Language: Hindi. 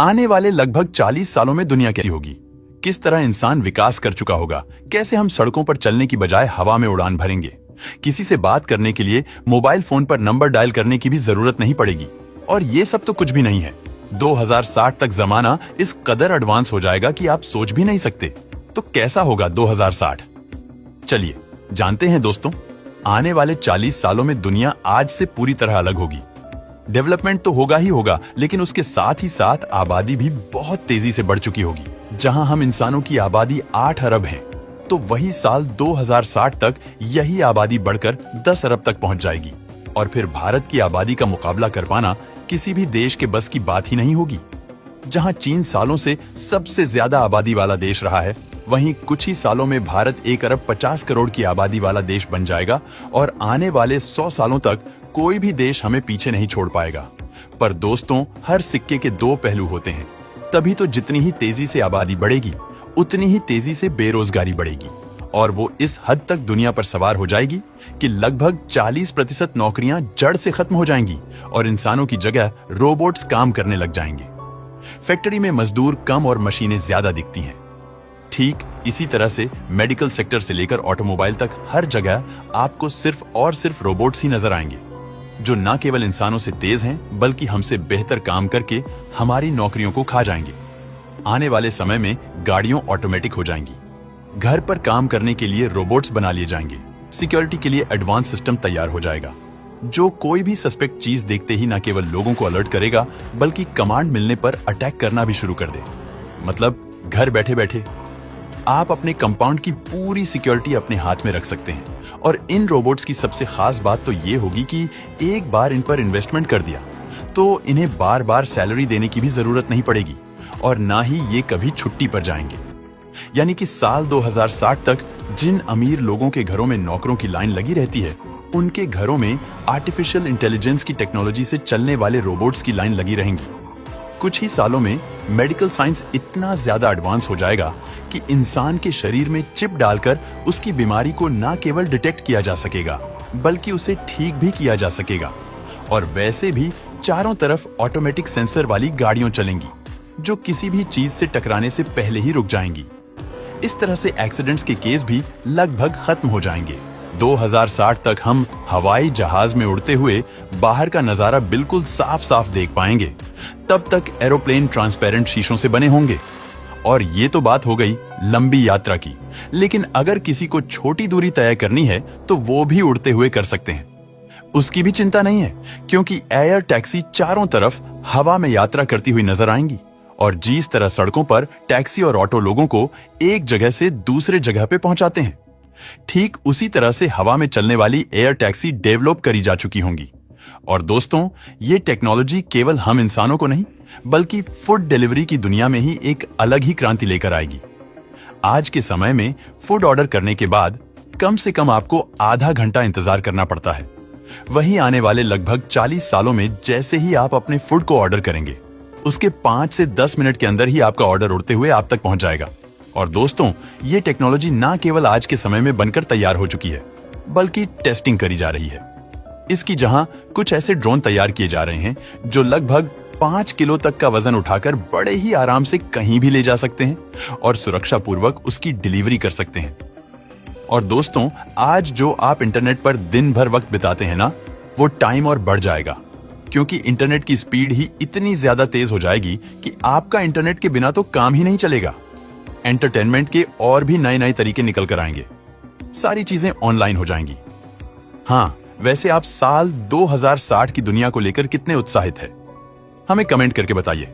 आने वाले लगभग 40 सालों में दुनिया कैसी होगी, किस तरह इंसान विकास कर चुका होगा, कैसे हम सड़कों पर चलने की बजाय हवा में उड़ान भरेंगे, किसी से बात करने के लिए मोबाइल फोन पर नंबर डायल करने की भी जरूरत नहीं पड़ेगी। और ये सब तो कुछ भी नहीं है, 2060 तक जमाना इस कदर एडवांस हो जाएगा कि आप सोच भी नहीं सकते। तो कैसा होगा 2060? चलिए जानते हैं दोस्तों। आने वाले 40 सालों में दुनिया आज से पूरी तरह अलग होगी। डेवलपमेंट तो होगा ही होगा, लेकिन उसके साथ ही साथ आबादी भी बहुत तेजी से बढ़ चुकी होगी। जहां हम इंसानों की आबादी 8 अरब है, तो वही साल 2060 तक यही आबादी बढ़कर 10 अरब तक पहुंच जाएगी। और फिर भारत की आबादी का मुकाबला कर पाना किसी भी देश के बस की बात ही नहीं होगी। जहां चीन सालों से सबसे ज्यादा आबादी वाला देश रहा है, वहीं कुछ ही सालों में भारत 1 अरब 50 करोड़ की आबादी वाला देश बन जाएगा और आने वाले 100 सालों तक कोई भी देश हमें पीछे नहीं छोड़ पाएगा। पर दोस्तों, हर सिक्के के दो पहलू होते हैं। तभी तो जितनी ही तेजी से आबादी बढ़ेगी, उतनी ही तेजी से बेरोजगारी बढ़ेगी और वो इस हद तक दुनिया पर सवार हो जाएगी कि लगभग 40% नौकरियां जड़ से खत्म हो जाएंगी और इंसानों की जगह रोबोट्स काम करने लग जाएंगे। फैक्ट्री में मजदूर कम और मशीनें ज्यादा दिखती हैं। ठीक इसी तरह से मेडिकल सेक्टर से लेकर ऑटोमोबाइल तक हर जगह आपको सिर्फ और सिर्फ रोबोट्स ही नजर आएंगे, जो न केवल इंसानों से तेज हैं, बल्कि हमसे बेहतर काम करके हमारी नौकरियों को खा जाएंगे। आने वाले समय में गाड़ियां ऑटोमेटिक हो जाएंगी, घर पर काम करने के लिए रोबोट्स बना लिए जाएंगे, सिक्योरिटी के लिए एडवांस सिस्टम तैयार हो जाएगा, जो कोई भी सस्पेक्ट चीज देखते ही न केवल लोगों को अलर्ट करेगा, बल्कि कमांड मिलने पर अटैक करना भी शुरू कर दे। मतलब घर बैठे बैठे आप अपने कंपाउंड की पूरी सिक्योरिटी अपने हाथ में रख सकते हैं। और इन रोबोट्स की सबसे खास बात तो ये होगी कि एक बार इन पर इन्वेस्टमेंट कर दिया तो इन्हें बार बार सैलरी देने की भी जरूरत नहीं पड़ेगी और ना ही ये कभी छुट्टी पर जाएंगे। यानी कि साल 2060 तक जिन अमीर लोगों के घरों में नौकरों की लाइन लगी रहती है, उनके घरों में आर्टिफिशियल इंटेलिजेंस की टेक्नोलॉजी से चलने वाले रोबोट्स की लाइन लगी रहेंगी। कुछ ही सालों में मेडिकल साइंस इतना ज्यादा एडवांस हो जाएगा कि इंसान के शरीर में चिप डालकर उसकी बीमारी को न केवल डिटेक्ट किया जा सकेगा, बल्कि उसे ठीक भी किया जा सकेगा। और वैसे भी चारों तरफ ऑटोमेटिक सेंसर वाली गाड़ियां चलेंगी, जो किसी भी चीज से टकराने से पहले ही रुक जाएंगी। इस तरह से एक्सीडेंट्स के केस भी लगभग खत्म हो जाएंगे। 2060 तक हम हवाई जहाज में उड़ते हुए बाहर का नजारा बिल्कुल साफ साफ देख पाएंगे। तब तक एरोप्लेन ट्रांसपेरेंट शीशों से बने होंगे। और ये तो बात हो गई लंबी यात्रा की, लेकिन अगर किसी को छोटी दूरी तय करनी है तो वो भी उड़ते हुए कर सकते हैं। उसकी भी चिंता नहीं है, क्योंकि एयर टैक्सी चारों तरफ हवा में यात्रा करती हुई नजर आएंगी। और जिस तरह सड़कों पर टैक्सी और ऑटो लोगों को एक जगह से दूसरे जगह पे पहुंचाते हैं, ठीक उसी तरह से हवा में चलने वाली एयर टैक्सी डेवलप करी जा चुकी होंगी। और दोस्तों, ये टेक्नोलॉजी केवल हम इंसानों को नहीं, बल्कि फूड डिलीवरी की दुनिया में ही एक अलग ही क्रांति लेकर आएगी। आज के समय में फूड ऑर्डर करने के बाद कम से कम आपको आधा घंटा इंतजार करना पड़ता है। वहीं आने वाले लगभग 40 सालों में जैसे ही आप अपने फूड को ऑर्डर करेंगे, उसके 5 से 10 मिनट के अंदर ही आपका ऑर्डर उड़ते हुए आप तक पहुंच जाएगा। और दोस्तों, ये टेक्नोलॉजी ना केवल आज के समय में बनकर तैयार हो चुकी है, बल्कि टेस्टिंग करी जा रही है। इसकी जहां कुछ ऐसे ड्रोन तैयार किए जा रहे हैं जो लगभग 5 किलो तक का वजन उठाकर बड़े ही आराम से कहीं भी ले जा सकते हैं और सुरक्षा पूर्वक उसकी डिलीवरी कर सकते हैं। और दोस्तों, आज जो आप इंटरनेट पर दिन भर वक्त बिताते हैं ना, वो टाइम और बढ़ जाएगा, क्योंकि इंटरनेट की स्पीड ही इतनी ज्यादा तेज हो जाएगी कि आपका इंटरनेट के बिना तो काम ही नहीं चलेगा। एंटरटेनमेंट के और भी नए नए तरीके निकल कर आएंगे। सारी चीजें ऑनलाइन हो जाएंगी। हाँ, वैसे आप साल 2060 की दुनिया को लेकर कितने उत्साहित हैं? हमें कमेंट करके बताइए।